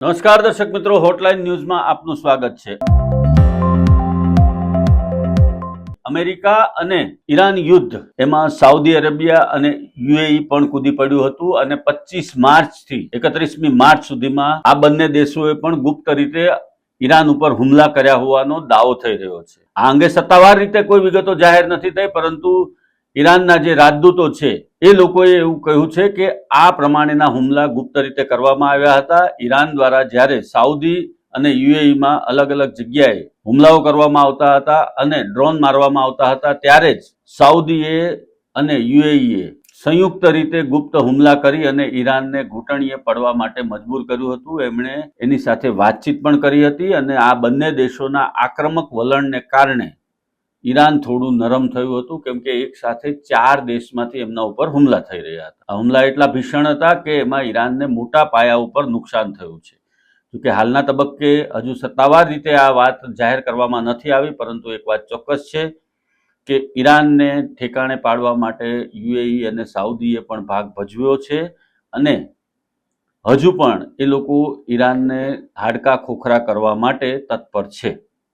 નમસ્કાર દર્શક મિત્રો, હોટલાઇન ન્યૂઝમાં આપનું સ્વાગત છે. અમેરિકા અને ઈરાન યુદ્ધ એમાં સાઉદી અરેબિયા અને યુએઈ પણ કૂદી પડ્યું હતું અને 25 માર્ચથી 31મી માર્ચ સુધીમાં આ બંને દેશોએ પણ ગુપ્ત રીતે ઈરાન ઉપર હુમલા કર્યા હોવાનો દાવો થઈ રહ્યો છે. આ અંગે સત્તાવાર રીતે કોઈ વિગતો જાહેર નથી થઈ, પરંતુ ઈરાનના જે રાજદૂતો છે એ લોકોએ એવું કહ્યું છે કે આ પ્રમાણેના હુમલા ગુપ્ત રીતે કરવામાં આવ્યા હતા. ઈરાન દ્વારા જ્યારે સાઉદી અને યુએઈમાં અલગ અલગ જગ્યાએ હુમલાઓ કરવામાં આવતા હતા અને ડ્રોન મારવામાં આવતા હતા, ત્યારે જ સાઉદીએ અને યુએઈએ સંયુક્ત રીતે ગુપ્ત હુમલા કરી અને ઈરાનને ઘૂંટણીએ પડવા માટે મજબૂર કર્યું હતું. એમણે એની સાથે વાતચીત પણ કરી હતી અને આ બંને દેશોના આક્રમક વલણને કારણે ઈરાન થોડું નરમ થયું હતું, કેમ કે એક સાથે 4 દેશમાંથી એમના ઉપર હુમલા થઈ રહ્યા હતા. આ હુમલા એટલા ભીષણ હતા કે એમાં ઈરાનને મોટા પાયા ઉપર નુકસાન થયું છે. જોકે હાલના તબક્કે હજુ સત્તાવાર રીતે આ વાત જાહેર કરવામાં નથી આવી, પરંતુ એક વાત ચોક્કસ છે કે ઈરાનને ઠેકાણે પાડવા માટે યુએઈ અને સાઉદીએ પણ ભાગ ભજવ્યો છે અને હજુ પણ એ લોકો ઈરાનને હાડકા ખોખરા કરવા માટે તત્પર છે.